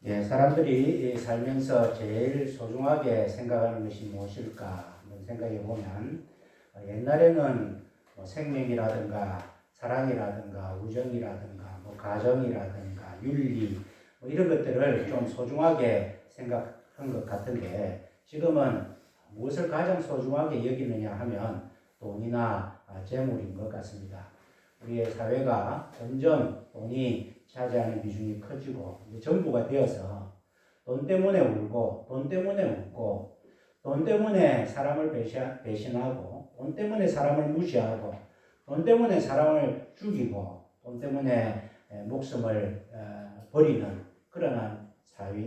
예, 사람들이 살면서 제일 소중하게 생각하는 것이 무엇일까 한번 생각해 보면 옛날에는 뭐 생명이라든가 사랑이라든가 우정이라든가 뭐 가정이라든가 윤리 뭐 이런 것들을 좀 소중하게 생각한 것 같은데 지금은 무엇을 가장 소중하게 여기느냐 하면 돈이나 재물인 것 같습니다. 우리의 사회가 점점 돈이 차지하는 비중이 커지고 정부가 되어서 돈 때문에 울고 돈 때문에 웃고 돈 때문에 사람을 배신하고 돈 때문에 사람을 무시하고 돈 때문에 사람을 죽이고 돈 때문에 목숨을 버리는 그러한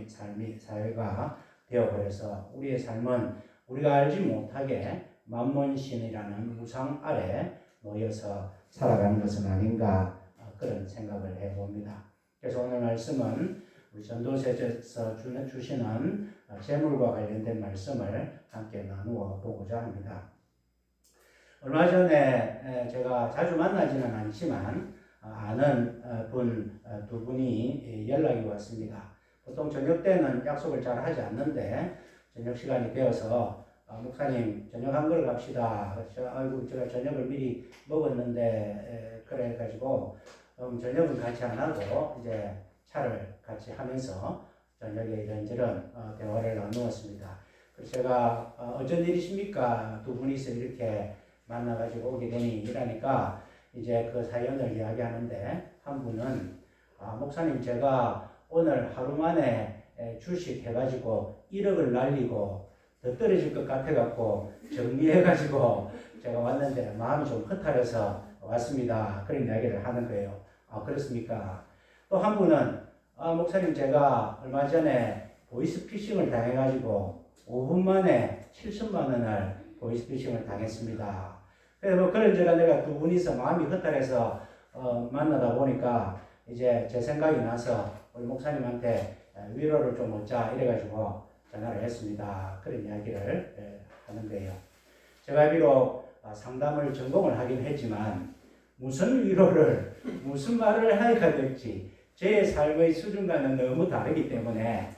사회가 되어버려서 우리의 삶은 우리가 알지 못하게 만몬신이라는 우상 아래 놓여서 살아가는 것은 아닌가 그런 생각을 해봅니다. 그래서 오늘 말씀은 우리 전도서에서 주시는 재물과 관련된 말씀을 함께 나누어 보고자 합니다. 얼마 전에 제가 자주 만나지는 않지만 아는 분 두 분이 연락이 왔습니다. 보통 저녁 때는 약속을 잘 하지 않는데 저녁 시간이 되어서 목사님 저녁 한 그릇 갑시다. 아이고 제가 저녁을 미리 먹었는데 그래 가지고 저녁은 같이 안 하고 이제 차를 같이 하면서 저녁에 이런저런 대화를 나누었습니다. 그래서 제가 어쩐 일이십니까? 두 분이서 이렇게 만나가지고 오게 되니 이러니까 이제 그 사연을 이야기하는데 한 분은 목사님 제가 오늘 하루 만에 주식 해가지고 1억을 날리고 더 떨어질 것 같아갖고 정리해가지고 제가 왔는데 마음이 좀 허탈해서 왔습니다. 그런 이야기를 하는 거예요. 그렇습니까? 또 한 분은 목사님 제가 얼마 전에 보이스피싱을 당해가지고 5분 만에 7천만 원을 보이스피싱을 당했습니다. 그래서 뭐 그런저런 내가 두 분이서 마음이 허탈해서 만나다 보니까 이제 제 생각이 나서 우리 목사님한테 위로를 좀 얻자 이래가지고 전화를 했습니다. 그런 이야기를 하는 거예요. 제가 비록 상담을 전공을 하긴 했지만 무슨 위로를 무슨 말을 해야 될지 제 삶의 수준과는 너무 다르기 때문에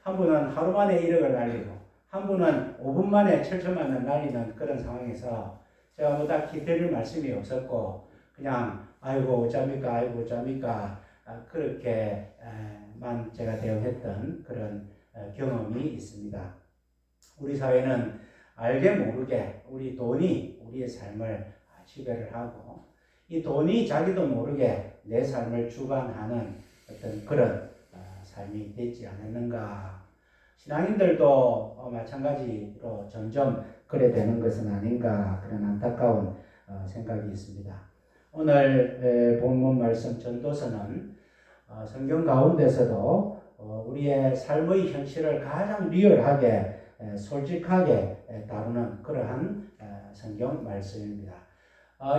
한 분은 하루 만에 1억을 날리고 한 분은 5분 만에 7천만 원 날리는 그런 상황에서 제가 뭐 딱히 드릴 말씀이 없었고 그냥 아이고 어쩝니까 그렇게만 제가 대응했던 그런 경험이 있습니다. 우리 사회는 알게 모르게 우리 돈이 우리의 삶을 지배를 하고 이 돈이 자기도 모르게 내 삶을 주관하는 어떤 그런 삶이 되지 않았는가. 신앙인들도 마찬가지로 점점 그래 되는 것은 아닌가 그런 안타까운 생각이 있습니다. 오늘 본문 말씀 전도서는 성경 가운데서도 우리의 삶의 현실을 가장 리얼하게 솔직하게 다루는 그러한 성경 말씀입니다.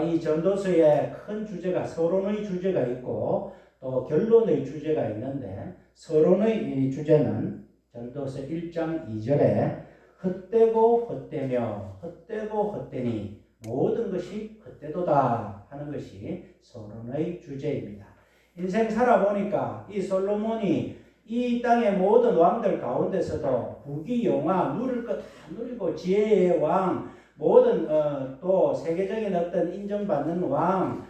이 전도서의 큰 주제가 서론의 주제가 있고 또 결론의 주제가 있는데 서론의 이 주제는 전도서 1장 2절에 헛되고 헛되며 헛되고 헛되니 모든 것이 헛되도다 하는 것이 서론의 주제입니다. 인생 살아보니까 이 솔로몬이 이 땅의 모든 왕들 가운데서도 부귀영화 누릴 것 다 누리고 지혜의 왕 모든 또 세계적인 어떤 인정받는 왕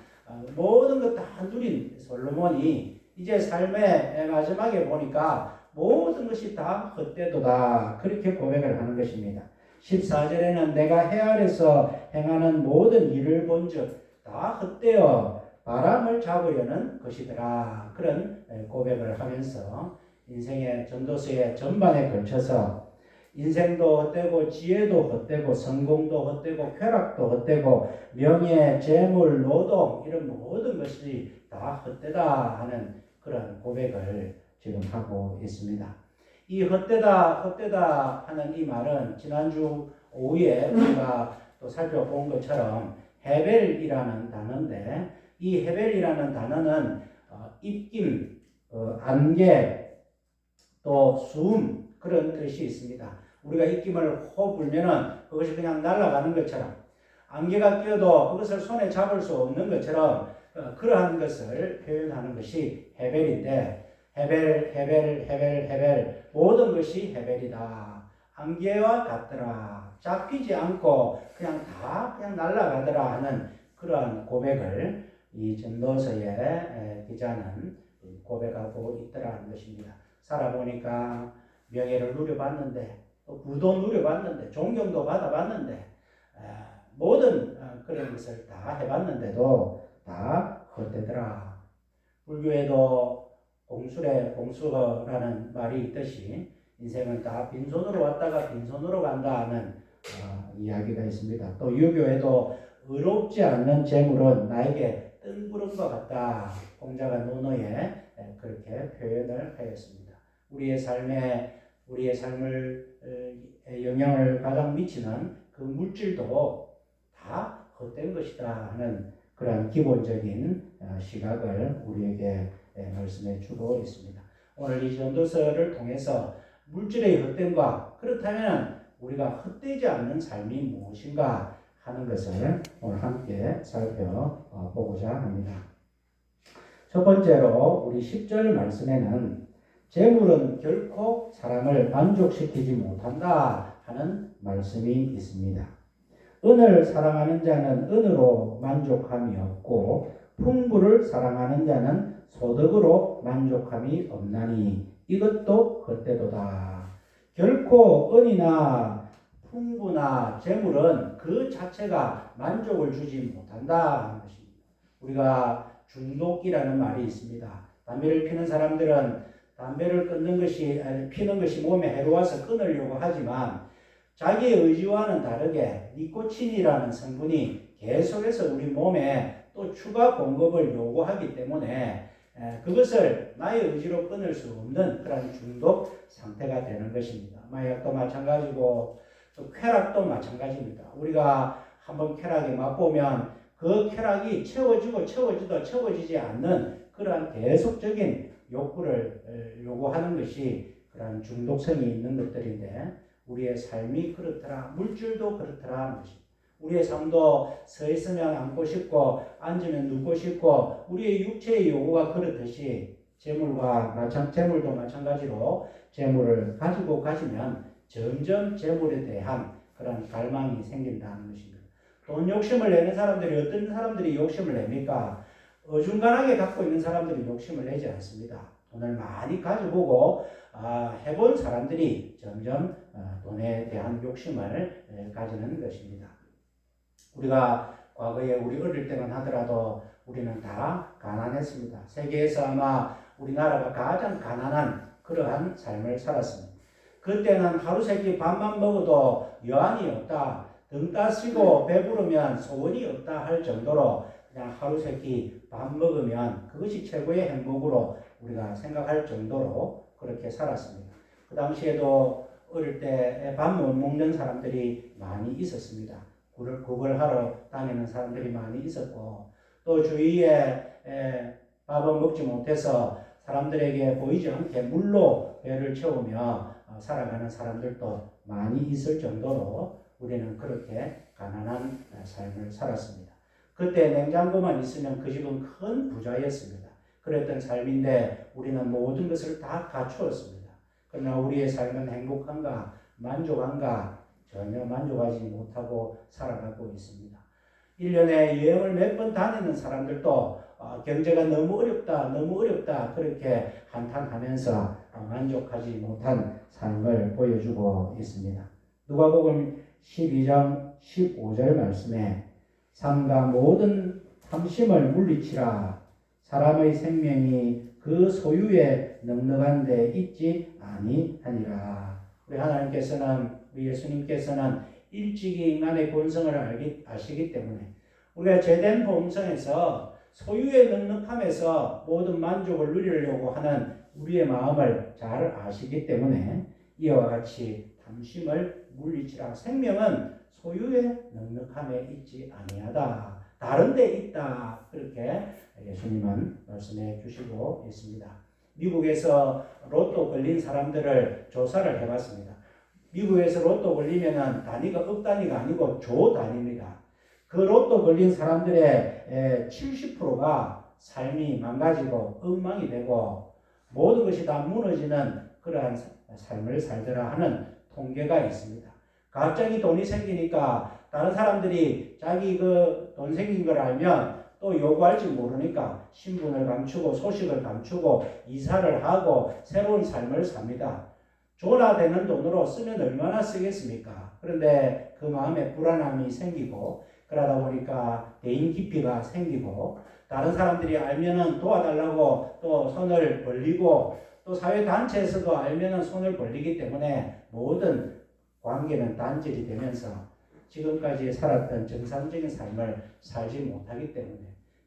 모든 것 다 누린 솔로몬이 이제 삶의 마지막에 보니까 모든 것이 다 헛되도다 그렇게 고백을 하는 것입니다. 14절에는 내가 해 아래서 행하는 모든 일을 본즉 다 헛되어 바람을 잡으려는 것이더라 그런 고백을 하면서 인생의 전도서의 전반에 걸쳐서 인생도 헛되고 지혜도 헛되고 성공도 헛되고 쾌락도 헛되고 명예, 재물, 노동 이런 모든 것이 다 헛되다 하는 그런 고백을 지금 하고 있습니다. 이 헛되다 하는 이 말은 지난주 오후에 우리가 또 살펴본 것처럼 헤벨이라는 단어인데 이 헤벨이라는 단어는 입김, 안개, 또 수음 그런 뜻이 있습니다. 우리가 입김을 호 불면은 그것이 그냥 날아가는 것처럼 안개가 끼어도 그것을 손에 잡을 수 없는 것처럼 그러한 것을 표현하는 것이 헤벨인데 헤벨 모든 것이 헤벨이다. 안개와 같더라. 잡히지 않고 그냥 날아가더라 하는 그러한 고백을 이 전도서의 기자는 고백하고 있더라는 것입니다. 살아보니까 명예를 누려봤는데 또 부도 누려봤는데 존경도 받아봤는데 모든 그런 것을 다 해봤는데도 다 헛되더라. 불교에도 공수라는 말이 있듯이 인생은 다 빈손으로 왔다가 빈손으로 간다 하는 이야기가 있습니다. 또 유교에도 의롭지 않는 재물은 나에게 뜬구름과 같다. 공자가 논어에 그렇게 표현을 하였습니다. 우리의 삶을 영향을 가장 미치는 그 물질도 다 헛된 것이다 하는 그런 기본적인 시각을 우리에게 말씀해 주고 있습니다. 오늘 이 전도서를 통해서 물질의 헛됨과 그렇다면 우리가 헛되지 않는 삶이 무엇인가 하는 것을 오늘 함께 살펴보고자 합니다. 첫 번째로 우리 10절 말씀에는 재물은 결코 사람을 만족시키지 못한다 하는 말씀이 있습니다. 은을 사랑하는 자는 은으로 만족함이 없고 풍부를 사랑하는 자는 소득으로 만족함이 없나니 이것도 헛되도다. 결코 은이나 풍부나 재물은 그 자체가 만족을 주지 못한다 하는 것입니다. 우리가 중독이라는 말이 있습니다. 담배를 피는 사람들은 담배를 피는 것이 몸에 해로워서 끊으려고 하지만 자기의 의지와는 다르게 니코틴이라는 성분이 계속해서 우리 몸에 또 추가 공급을 요구하기 때문에 그것을 나의 의지로 끊을 수 없는 그런 중독 상태가 되는 것입니다. 마약도 마찬가지고 또 쾌락도 마찬가지입니다. 우리가 한번 쾌락에 맛보면 그 쾌락이 채워지지 않는 그러한 계속적인 욕구를 요구하는 것이 그런 중독성이 있는 것들인데 우리의 삶이 그렇더라. 물질도 그렇더라 하는 것입니다. 우리의 삶도 서 있으면 앉고 싶고 앉으면 눕고 싶고 우리의 육체의 요구가 그렇듯이 재물도 마찬가지로 재물을 가지고 가시면 점점 재물에 대한 그런 갈망이 생긴다는 것입니다. 돈 욕심을 내는 사람들이 어떤 사람들이 욕심을 냅니까? 어중간하게 갖고 있는 사람들이 욕심을 내지 않습니다. 돈을 많이 가져보고 해본 사람들이 점점 돈에 대한 욕심을 가지는 것입니다. 우리가 과거에 우리 어릴 때만 하더라도 우리는 다 가난했습니다. 세계에서 아마 우리나라가 가장 가난한 그러한 삶을 살았습니다. 그때는 하루 세끼 밥만 먹어도 여한이 없다. 등 따시고 배부르면 소원이 없다 할 정도로 그냥 하루 세끼 밥 먹으면 그것이 최고의 행복으로 우리가 생각할 정도로 그렇게 살았습니다. 그 당시에도 어릴 때 밥 못 먹는 사람들이 많이 있었습니다. 구걸하러 다니는 사람들이 많이 있었고 또 주위에 밥을 먹지 못해서 사람들에게 보이지 않게 물로 배를 채우며 살아가는 사람들도 많이 있을 정도로 우리는 그렇게 가난한 삶을 살았습니다. 그때 냉장고만 있으면 그 집은 큰 부자였습니다. 그랬던 삶인데 우리는 모든 것을 다 갖추었습니다. 그러나 우리의 삶은 행복한가, 만족한가? 전혀 만족하지 못하고 살아가고 있습니다. 1년에 여행을 몇 번 다니는 사람들도 경제가 너무 어렵다 그렇게 한탄하면서 만족하지 못한 삶을 보여주고 있습니다. 누가복음 12장 15절 말씀에 삼가 모든 탐심을 물리치라. 사람의 생명이 그 소유에 넉넉한 데 있지 아니하니라. 우리 하나님께서는 우리 예수님께서는 일찍이 인간의 본성을 아시기 때문에 우리가 죄된 본성에서 소유의 넉넉함에서 모든 만족을 누리려고 하는 우리의 마음을 잘 아시기 때문에 이와 같이 탐심을 물리치라. 생명은 소유의 넉넉함에 있지 아니하다. 다른 데 있다. 그렇게 예수님은 말씀해 주시고 있습니다. 미국에서 로또 걸린 사람들을 조사를 해봤습니다. 미국에서 로또 걸리면은 단위가 억 단위가 아니고 조 단위입니다. 그 로또 걸린 사람들의 70%가 삶이 망가지고 엉망이 되고 모든 것이 다 무너지는 그러한 삶을 살더라 하는 통계가 있습니다. 갑자기 돈이 생기니까 다른 사람들이 자기 그 돈 생긴 걸 알면 또 요구할 줄 모르니까 신분을 감추고 소식을 감추고 이사를 하고 새로운 삶을 삽니다. 줘라 되는 돈으로 쓰면 얼마나 쓰겠습니까? 그런데 그 마음에 불안함이 생기고 그러다 보니까 대인 기피가 생기고 다른 사람들이 알면은 도와달라고 또 손을 벌리고 또 사회단체에서도 알면은 손을 벌리기 때문에 모든 관계는 단절이 되면서 지금까지 살았던 정상적인 삶을 살지 못하기 때문에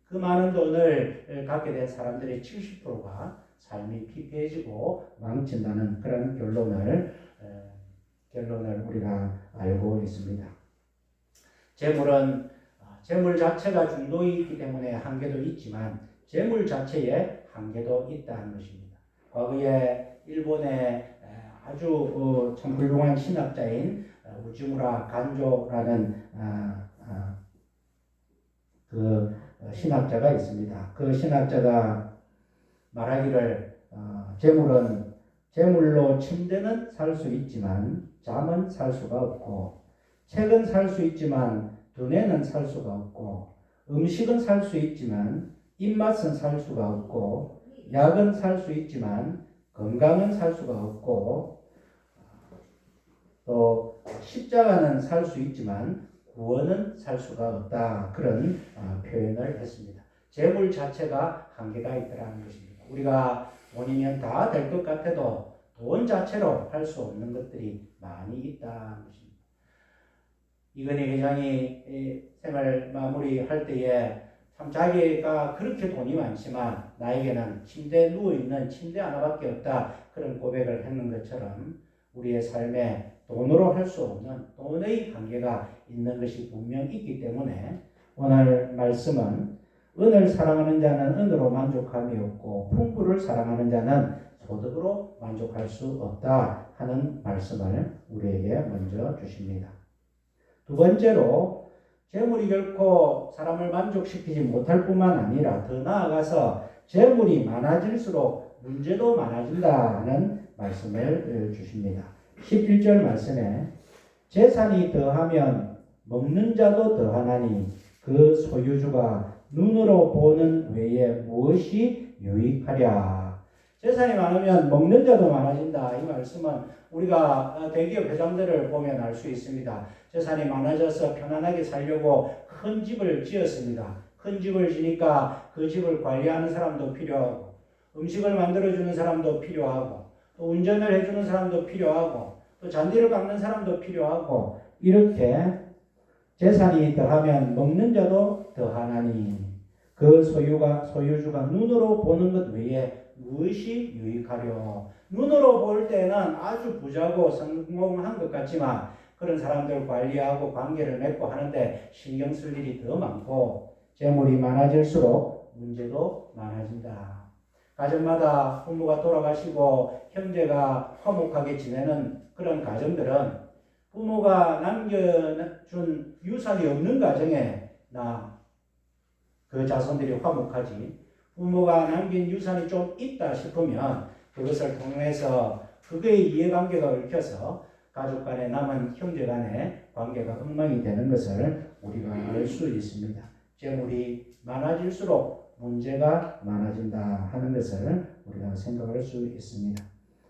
그 많은 돈을 갖게 된 사람들의 70%가 삶이 피폐해지고 망친다는 그런 결론을 우리가 알고 있습니다. 재물 자체가 중도에 있기 때문에 한계도 있지만 재물 자체에 한계도 있다는 것입니다. 과거에 일본의 아주 참 훌륭한 신학자인 우지무라 간조라는 그 신학자가 있습니다. 그 신학자가 말하기를 재물로 침대는 살 수 있지만 잠은 살 수가 없고 책은 살 수 있지만 두뇌는 살 수가 없고 음식은 살 수 있지만 입맛은 살 수가 없고 약은 살 수 있지만 건강은 살 수가 없고 또 십자가는 살 수 있지만 구원은 살 수가 없다. 그런 표현을 했습니다. 재물 자체가 한계가 있다는 것입니다. 우리가 원이면 다 될 것 같아도 돈 자체로 할 수 없는 것들이 많이 있다는 것입니다. 이건희 회장이 생을 마무리할 때에 참 자기가 그렇게 돈이 많지만 나에게는 침대에 누워있는 침대 하나밖에 없다. 그런 고백을 했는 것처럼 우리의 삶에 돈으로 할 수 없는 돈의 한계가 있는 것이 분명 있기 때문에 오늘 말씀은 은을 사랑하는 자는 은으로 만족함이 없고 풍부를 사랑하는 자는 소득으로 만족할 수 없다 하는 말씀을 우리에게 먼저 주십니다. 두 번째로 재물이 결코 사람을 만족시키지 못할 뿐만 아니라 더 나아가서 재물이 많아질수록 문제도 많아진다는 말씀을 주십니다. 11절 말씀에 재산이 더하면 먹는 자도 더하나니 그 소유주가 눈으로 보는 외에 무엇이 유익하랴. 재산이 많으면 먹는 자도 많아진다. 이 말씀은 우리가 대기업 회장들을 보면 알 수 있습니다. 재산이 많아져서 편안하게 살려고 큰 집을 지었습니다. 큰 집을 지니까 그 집을 관리하는 사람도 필요하고 음식을 만들어주는 사람도 필요하고 또 운전을 해주는 사람도 필요하고 또 잔디를 깎는 사람도 필요하고 이렇게 재산이 더하면 먹는 자도 더하나니 그 소유주가 눈으로 보는 것 외에 무엇이 유익하려. 눈으로 볼 때는 아주 부자고 성공한 것 같지만 그런 사람들 관리하고 관계를 맺고 하는데 신경 쓸 일이 더 많고 재물이 많아질수록 문제도 많아진다. 가정마다 부모가 돌아가시고 형제가 화목하게 지내는 그런 가정들은 부모가 남겨준 유산이 없는 가정에 그 자손들이 화목하지. 부모가 남긴 유산이 좀 있다 싶으면 그것을 통해서 그거의 이해관계가 얽혀서 가족 간에 남은 형제 간의 관계가 엉망이 되는 것을 우리가 알 수 있습니다. 재물이 많아질수록 문제가 많아진다 하는 것을 우리가 생각할 수 있습니다.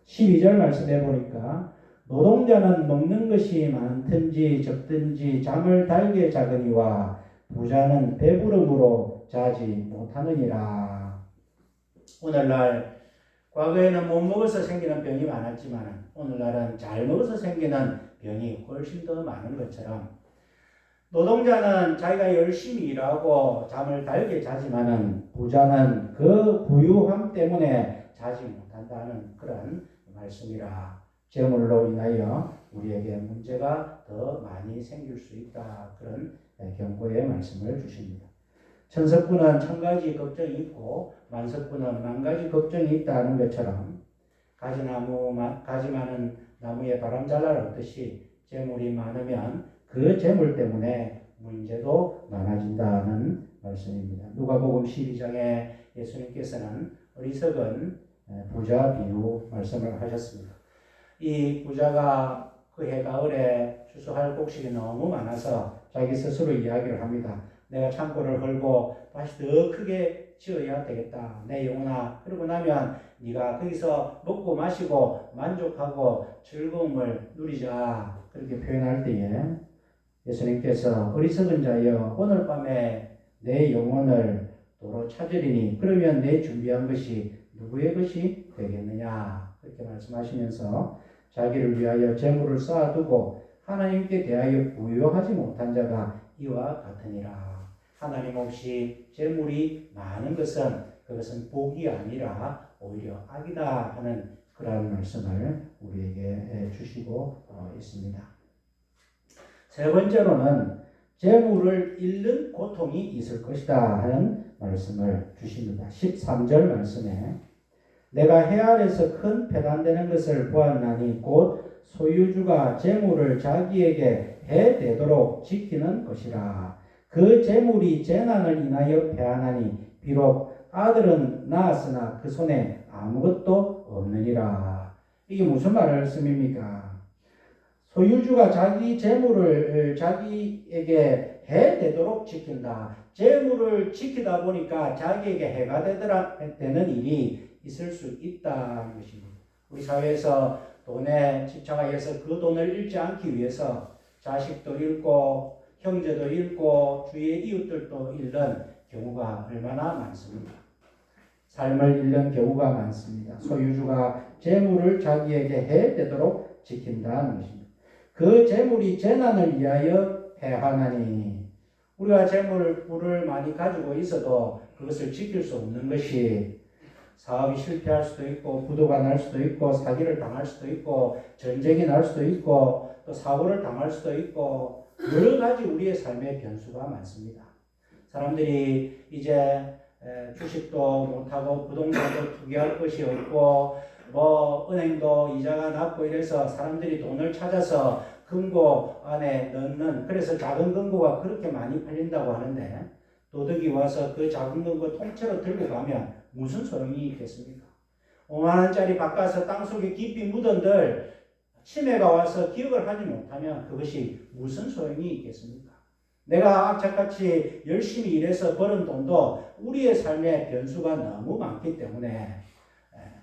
12절 말씀해 보니까 노동자는 먹는 것이 많든지 적든지 잠을 달게 자거니와 부자는 배부름으로 자지 못하느니라. 오늘날 과거에는 못 먹어서 생기는 병이 많았지만 오늘날은 잘 먹어서 생기는 병이 훨씬 더 많은 것처럼 노동자는 자기가 열심히 일하고 잠을 달게 자지만은 부자는 그 부유함 때문에 자지 못한다는 그런 말씀이라. 재물로 인하여 우리에게 문제가 더 많이 생길 수 있다. 그런 경고의 말씀을 주십니다. 천석군은 1000가지 걱정이 있고 만석군은 10,000가지 걱정이 있다는 것처럼 가지 많은 나무에 바람 잘 날았듯이 재물이 많으면 그 재물 때문에 문제도 많아진다는 말씀입니다. 누가복음 12장에 예수님께서는 어리석은 부자 비유 말씀을 하셨습니다. 이 부자가 그 해 가을에 추수할 곡식이 너무 많아서 자기 스스로 이야기를 합니다. 내가 창고를 헐고 다시 더 크게 지어야 되겠다. 내 영혼아. 그러고 나면 네가 거기서 먹고 마시고 만족하고 즐거움을 누리자. 그렇게 표현할 때에 예수님께서 어리석은 자여 오늘 밤에 내 영혼을 도로 찾으리니 그러면 내 준비한 것이 누구의 것이 되겠느냐. 그렇게 말씀하시면서 자기를 위하여 재물을 쌓아두고 하나님께 대하여 부유하지 못한 자가 이와 같으니라. 하나님 없이 재물이 많은 것은 그것은 복이 아니라 오히려 악이다 하는 그러한 말씀을 우리에게 주시고 있습니다. 세 번째로는 재물을 잃는 고통이 있을 것이다 하는 말씀을 주십니다. 13절 말씀에 내가 해 아래서 큰 폐단되는 것을 보았나니 곧 소유주가 재물을 자기에게 해대도록 지키는 것이라. 그 재물이 재난을 인하여 패하나니 비록 아들은 낳았으나 그 손에 아무것도 없느니라. 이게 무슨 말씀입니까? 소유주가 자기 재물을 자기에게 해대도록 지킨다. 재물을 지키다 보니까 자기에게 해가 되는 일이 있을 수 있다는 것입니다. 우리 사회에서 돈에 집착하여서 그 돈을 잃지 않기 위해서 자식도 잃고 형제도 잃고 주위의 이웃들도 잃는 경우가 얼마나 많습니까? 삶을 잃는 경우가 많습니다. 소유주가 재물을 자기에게 해되도록 지킨다는 것입니다. 그 재물이 재난을 위하여 패하나니 우리가 재물을 많이 가지고 있어도 그것을 지킬 수 없는 것이 사업이 실패할 수도 있고 부도가 날 수도 있고 사기를 당할 수도 있고 전쟁이 날 수도 있고 또 사고를 당할 수도 있고 여러 가지 우리의 삶의 변수가 많습니다. 사람들이 이제 주식도 못하고 부동산도 투기할 것이 없고 은행도 이자가 낮고 이래서 사람들이 돈을 찾아서 금고 안에 넣는 그래서 작은 금고가 그렇게 많이 팔린다고 하는데 도둑이 와서 그 작은 금고 통째로 들고 가면 무슨 소용이 있겠습니까? 5만 원짜리 바꿔서 땅속에 깊이 묻은들 치매가 와서 기억을 하지 못하면 그것이 무슨 소용이 있겠습니까? 내가 악착같이 열심히 일해서 벌은 돈도 우리의 삶의 변수가 너무 많기 때문에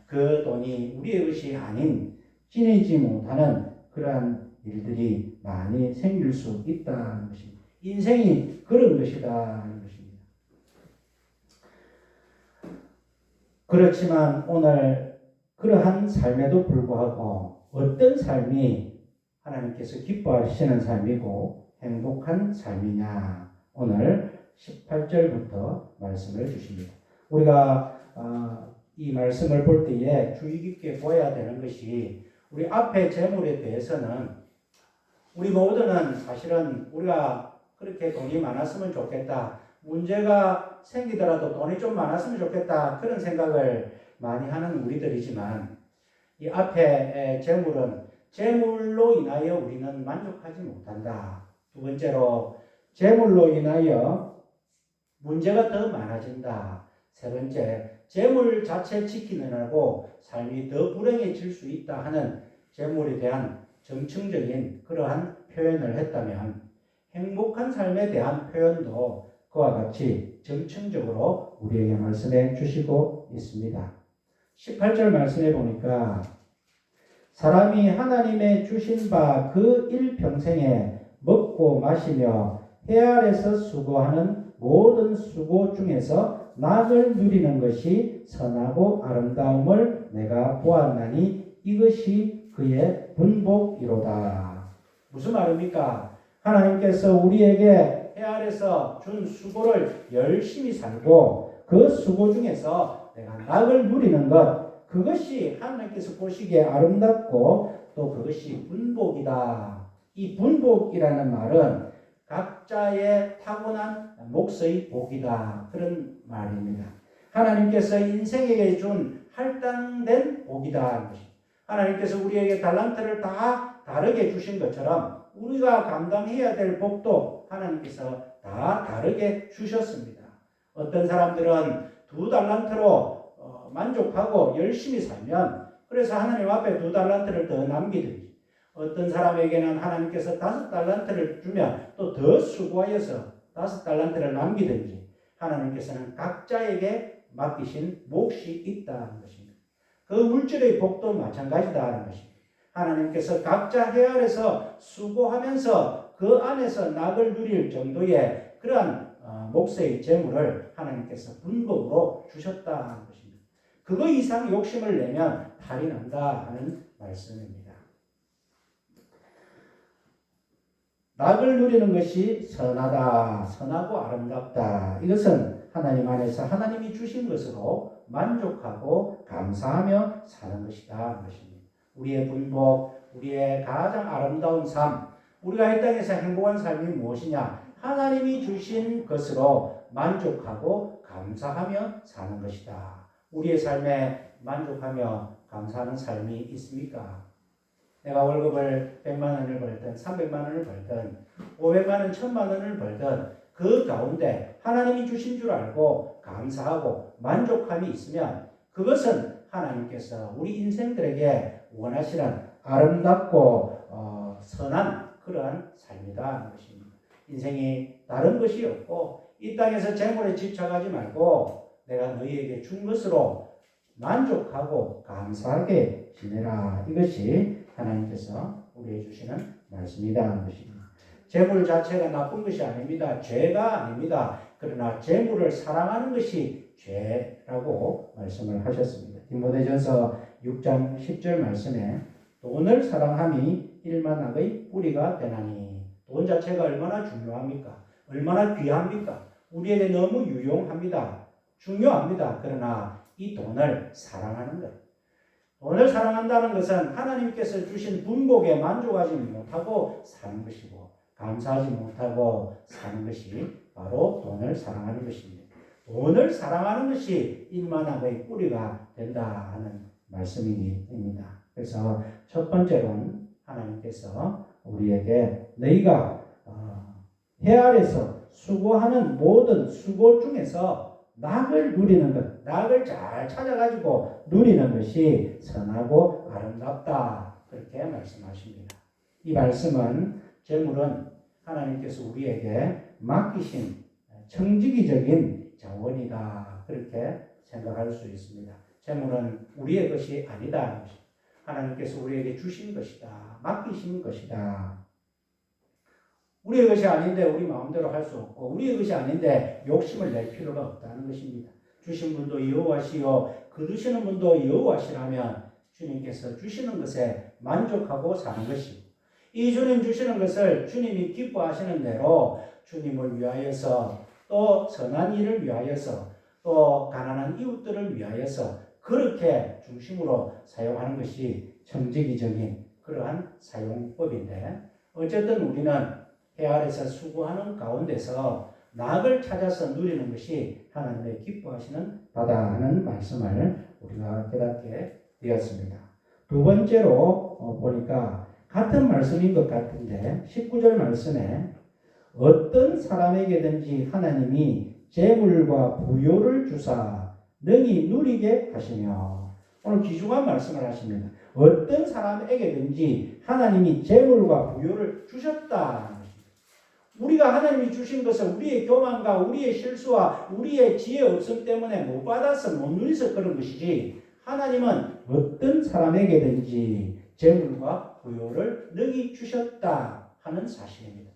그 돈이 우리의 것이 아닌 지니지 못하는 그러한 일들이 많이 생길 수 있다는 것입니다. 인생이 그런 것이다는 것입니다. 그렇지만 오늘 그러한 삶에도 불구하고 어떤 삶이 하나님께서 기뻐하시는 삶이고 행복한 삶이냐 오늘 18절부터 말씀을 주십니다. 우리가 이 말씀을 볼 때에 주의 깊게 보아야 되는 것이 우리 앞에 재물에 대해서는 우리 모두는 사실은 우리가 그렇게 돈이 많았으면 좋겠다. 문제가 생기더라도 돈이 좀 많았으면 좋겠다. 그런 생각을 많이 하는 우리들이지만 이 앞에 재물은 재물로 인하여 우리는 만족하지 못한다. 두 번째로 재물로 인하여 문제가 더 많아진다. 세 번째 재물 자체 지키느라고 삶이 더 불행해질 수 있다 하는 재물에 대한 정층적인 그러한 표현을 했다면 행복한 삶에 대한 표현도 그와 같이 정층적으로 우리에게 말씀해 주시고 있습니다. 18절 말씀해 보니까 사람이 하나님의 주신 바 그 일평생에 먹고 마시며 해 아래서 수고하는 모든 수고 중에서 낙을 누리는 것이 선하고 아름다움을 내가 보았나니 이것이 그의 분복이로다. 무슨 말입니까? 하나님께서 우리에게 해 아래서 준 수고를 열심히 살고 그 수고 중에서 내가 낙을 누리는 것 그것이 하나님께서 보시기에 아름답고 또 그것이 분복이다. 이 분복이라는 말은 각자의 타고난 몫의 복이다. 그런 말입니다. 하나님께서 인생에게 준 할당된 복이다. 하나님께서 우리에게 달란트를 다 다르게 주신 것처럼 우리가 감당해야 될 복도 하나님께서 다 다르게 주셨습니다. 어떤 사람들은 2달란트로 만족하고 열심히 살면, 그래서 하나님 앞에 2달란트를 더 남기든지, 어떤 사람에게는 하나님께서 5달란트를 주면 또 더 수고하여서 5달란트를 남기든지, 하나님께서는 각자에게 맡기신 몫이 있다는 것입니다. 그 물질의 복도 마찬가지다는 것입니다. 하나님께서 각자 해 아래서 수고하면서 그 안에서 낙을 누릴 정도의 그러한 몫의 재물을 하나님께서 분복으로 주셨다는 것입니다. 그거 이상 욕심을 내면 탈이 난다 하는 말씀입니다. 낙을 누리는 것이 선하다, 선하고 아름답다. 이것은 하나님 안에서 하나님이 주신 것으로 만족하고 감사하며 사는 것이다. 우리의 분복, 우리의 가장 아름다운 삶, 우리가 이 땅에서 행복한 삶이 무엇이냐? 하나님이 주신 것으로 만족하고 감사하며 사는 것이다. 우리의 삶에 만족하며 감사하는 삶이 있습니까? 내가 월급을 100만 원을 벌든 300만 원을 벌든 500만 원, 1000만 원을 벌든 그 가운데 하나님이 주신 줄 알고 감사하고 만족함이 있으면 그것은 하나님께서 우리 인생들에게 원하시는 아름답고 선한 그러한 삶이다. 것입니다. 인생이 다른 것이 없고 이 땅에서 재물에 집착하지 말고 내가 너희에게 준 것으로 만족하고 감사하게 지내라. 이것이 하나님께서 우리에게 주시는 말씀이라는 것입니다. 재물 자체가 나쁜 것이 아닙니다. 죄가 아닙니다. 그러나 재물을 사랑하는 것이 죄라고 말씀을 하셨습니다. 디모데전서 6장 10절 말씀에 돈을 사랑함이 일만악의 뿌리가 되나니, 돈 자체가 얼마나 중요합니까? 얼마나 귀합니까? 우리에게 너무 유용합니다. 중요합니다. 그러나 이 돈을 사랑하는 것, 돈을 사랑한다는 것은 하나님께서 주신 분복에 만족하지 못하고 사는 것이고 감사하지 못하고 사는 것이 바로 돈을 사랑하는 것입니다. 돈을 사랑하는 것이 일만악의 뿌리가 된다 하는 말씀입니다. 그래서 첫 번째로는 하나님께서 우리에게 너희가 해 아래서 수고하는 모든 수고 중에서 낙을 누리는 것, 낙을 잘 찾아가지고 누리는 것이 선하고 아름답다. 그렇게 말씀하십니다. 이 말씀은 재물은 하나님께서 우리에게 맡기신 청지기적인 자원이다. 그렇게 생각할 수 있습니다. 재물은 우리의 것이 아니다. 하나님께서 우리에게 주신 것이다. 맡기신 것이다. 우리의 것이 아닌데 우리 마음대로 할 수 없고 우리의 것이 아닌데 욕심을 낼 필요가 없다는 것입니다. 주신 분도 여호와시요 거두시는 분도 여호와시라면 주님께서 주시는 것에 만족하고 사는 것이고 이 주님 주시는 것을 주님이 기뻐하시는 대로 주님을 위하여서 또 선한 일을 위하여서 또 가난한 이웃들을 위하여서 그렇게 중심으로 사용하는 것이 청지기적인 그러한 사용법인데 어쨌든 우리는 해 아래서 수고하는 가운데서 낙을 찾아서 누리는 것이 하나님의 기뻐하시는 바다 하는 말씀을 우리가 깨닫게 되었습니다. 두 번째로 보니까 같은 말씀인 것 같은데 19절 말씀에 어떤 사람에게든지 하나님이 재물과 부요를 주사 능히 누리게 하시며, 오늘 귀중한 말씀을 하십니다. 어떤 사람에게든지 하나님이 재물과 부요를 주셨다. 우리가 하나님이 주신 것을 우리의 교만과 우리의 실수와 우리의 지혜 없음 때문에 못 받아서 못 누려서 그런 것이지, 하나님은 어떤 사람에게든지 재물과 부요를 능히 주셨다 하는 사실입니다.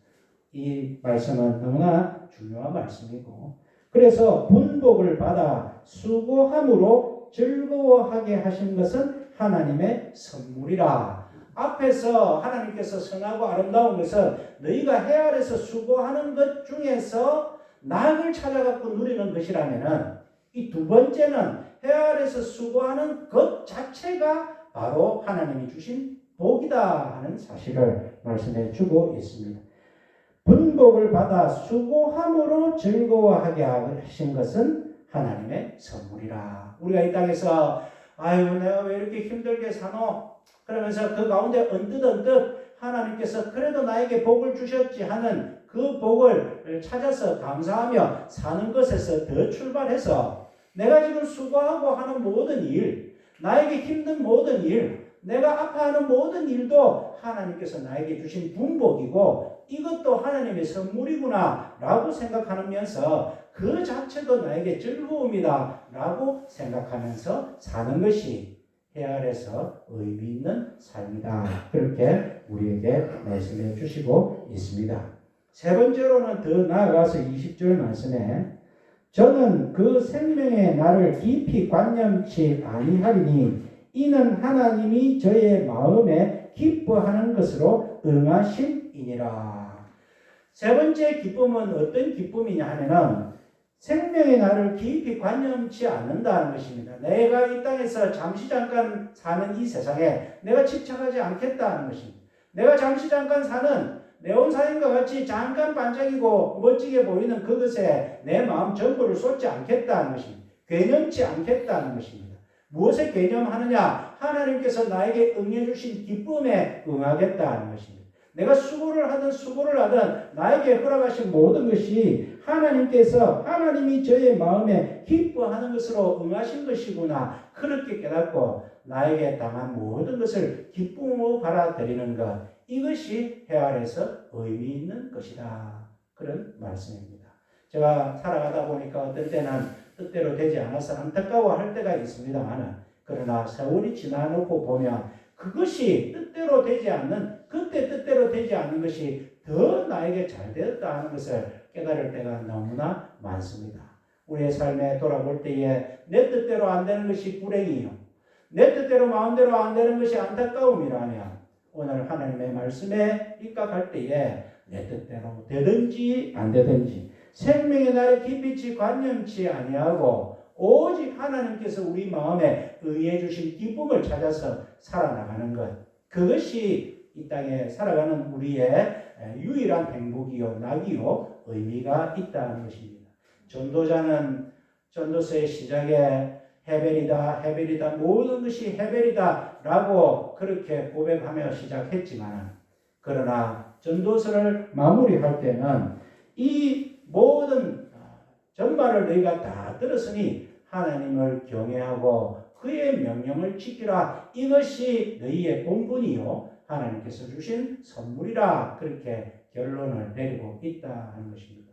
이 말씀은 너무나 중요한 말씀이고, 그래서 분복을 받아 수고함으로 즐거워하게 하신 것은 하나님의 선물이라. 앞에서 하나님께서 선하고 아름다운 것은 너희가 해 아래서 수고하는 것 중에서 낙을 찾아갖고 누리는 것이라면은, 이 두 번째는 해 아래서 수고하는 것 자체가 바로 하나님이 주신 복이다 하는 사실을 말씀해 주고 있습니다. 분복을 받아 수고함으로 즐거워하게 하신 것은 하나님의 선물이라. 우리가 이 땅에서 아유 내가 왜 이렇게 힘들게 사노? 그러면서 그 가운데 언뜻 하나님께서 그래도 나에게 복을 주셨지 하는 그 복을 찾아서 감사하며 사는 것에서 더 출발해서 내가 지금 수고하고 하는 모든 일, 나에게 힘든 모든 일, 내가 아파하는 모든 일도 하나님께서 나에게 주신 분복이고 이것도 하나님의 선물이구나 라고 생각하면서 그 자체도 나에게 즐거움이다 라고 생각하면서 사는 것이 해 아래서 의미 있는 삶이다. 그렇게 우리에게 말씀해 주시고 있습니다. 세 번째로는 더 나아가서 20절 말씀에 저는 그 생명의 날을 깊이 관념치 아니하리니 이는 하나님이 저의 마음에 기뻐하는 것으로 응하심이니라. 세 번째 기쁨은 어떤 기쁨이냐 하면은 생명의 날을 깊이 관념치 않는다는 것입니다. 내가 이 땅에서 잠시 잠깐 사는 이 세상에 내가 집착하지 않겠다는 것입니다. 내가 잠시 잠깐 사는 네온사인과 같이 잠깐 반짝이고 멋지게 보이는 그것에 내 마음 전부를 쏟지 않겠다는 것입니다. 개념치 않겠다는 것입니다. 무엇에 개념하느냐? 하나님께서 나에게 응해 주신 기쁨에 응하겠다는 것입니다. 내가 수고를 하든 나에게 허락하신 모든 것이 하나님이 저의 마음에 기뻐하는 것으로 응하신 것이구나. 그렇게 깨닫고 나에게 당한 모든 것을 기쁨으로 받아들이는 것. 이것이 해 아래서 의미 있는 것이다. 그런 말씀입니다. 제가 살아가다 보니까 어떤 때는 뜻대로 되지 않아서 안타까워할 때가 있습니다만 그러나 세월이 지나놓고 보면 그것이 뜻대로 되지 않는 그때 뜻대로 되지 않는 것이 더 나에게 잘 되었다 하는 것을 깨달을 때가 너무나 많습니다. 우리의 삶에 돌아볼 때에 내 뜻대로 안 되는 것이 불행이요. 내 뜻대로 마음대로 안 되는 것이 안타까움이라면 오늘 하나님의 말씀에 입각할 때에 내 뜻대로 되든지 안 되든지 생명의 날에 깊이 관념치 아니하고 오직 하나님께서 우리 마음에 의해 주신 기쁨을 찾아서 살아나가는 것. 그것이 이 땅에 살아가는 우리의 유일한 행복이요 낙이요 의미가 있다는 것입니다. 전도자는 전도서의 시작에 헤벨이다 모든 것이 헤벨이다 라고 그렇게 고백하며 시작했지만 그러나 전도서를 마무리할 때는 이 모든 전말을 너희가 다 들었으니 하나님을 경외하고 그의 명령을 지키라. 이것이 너희의 본분이요 하나님께서 주신 선물이라. 그렇게 결론을 내리고 있다 하는 것입니다.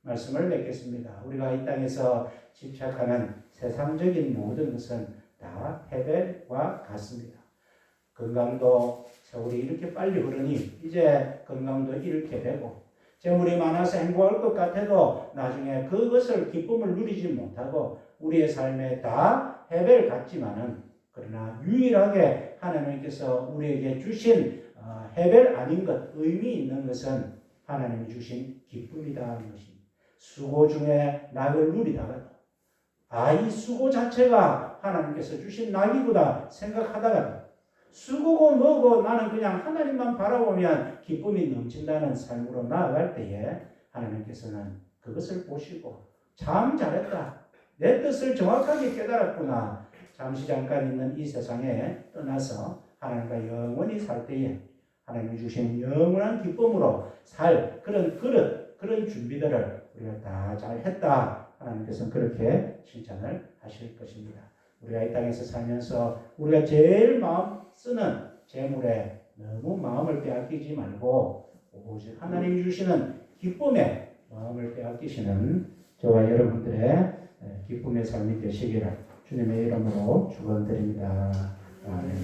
말씀을 맺겠습니다. 우리가 이 땅에서 집착하는 세상적인 모든 것은 다 헤벨과 같습니다. 건강도 세월이 이렇게 빨리 흐르니 이제 건강도 잃게 되고 재물이 많아서 행복할 것 같아도 나중에 그것을 기쁨을 누리지 못하고 우리의 삶에 다 헤벨 같지만은 그러나 유일하게 하나님께서 우리에게 주신 헤벨 아닌 것, 의미 있는 것은 하나님이 주신 기쁨이다 하는 것입니다. 수고 중에 낙을 누리다가도 이 수고 자체가 하나님께서 주신 낙이구나 생각하다가도 수고고 뭐고 나는 그냥 하나님만 바라보면 기쁨이 넘친다는 삶으로 나아갈 때에 하나님께서는 그것을 보시고 참 잘했다. 내 뜻을 정확하게 깨달았구나. 잠시 잠깐 있는 이 세상에 떠나서 하나님과 영원히 살 때에 하나님이 주신 영원한 기쁨으로 살 그런 그릇, 그런 준비들을 우리가 다 잘했다. 하나님께서는 그렇게 칭찬을 하실 것입니다. 우리가 이 땅에서 살면서 우리가 제일 마음 쓰는 재물에 너무 마음을 빼앗기지 말고 오직 하나님이 주시는 기쁨에 마음을 빼앗기시는 저와 여러분들의 기쁨의 삶이 되시기를 주님의 이름으로 축원드립니다. 아멘.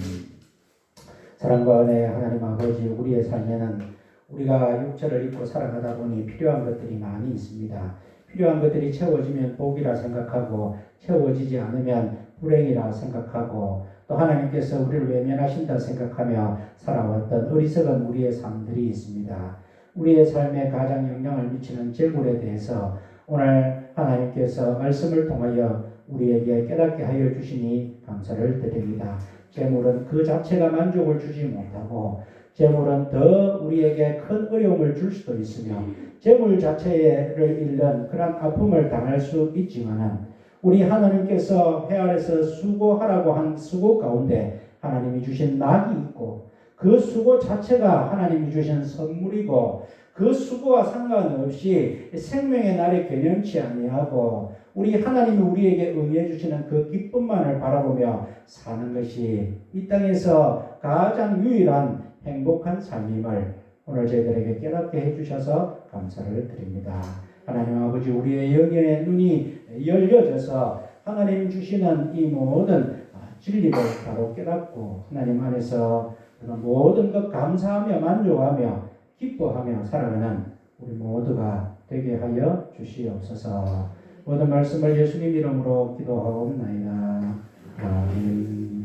사랑과 은혜의 하나님 아버지, 우리의 삶에는 우리가 육체를 입고 살아가다 보니 필요한 것들이 많이 있습니다. 필요한 것들이 채워지면 복이라 생각하고 채워지지 않으면 불행이라 생각하고 또 하나님께서 우리를 외면하신다 생각하며 살아왔던 어리석은 우리의 삶들이 있습니다. 우리의 삶에 가장 영향을 미치는 재물에 대해서 오늘 하나님께서 말씀을 통하여 우리에게 깨닫게 하여 주시니 감사를 드립니다. 재물은 그 자체가 만족을 주지 못하고 재물은 더 우리에게 큰 어려움을 줄 수도 있으며 재물 자체를 잃는 그런 아픔을 당할 수 있지만 우리 하나님께서 해 아래서 수고하라고 한 수고 가운데 하나님이 주신 낙이 있고 그 수고 자체가 하나님이 주신 선물이고 그 수고와 상관없이 생명의 날이 개념치 아니하고 우리 하나님이 우리에게 응해 주시는 그 기쁨만을 바라보며 사는 것이 이 땅에서 가장 유일한 행복한 삶임을 오늘 저희들에게 깨닫게 해주셔서 감사를 드립니다. 하나님 아버지, 우리의 영의 눈이 열려져서 하나님 주시는 이 모든 진리를 바로 깨닫고 하나님 안에서 모든 것 감사하며 만족하며 기뻐하며 살아가는 우리 모두가 되게 하여 주시옵소서. 모든 말씀을 예수님 이름으로 기도하옵나이다. 아멘.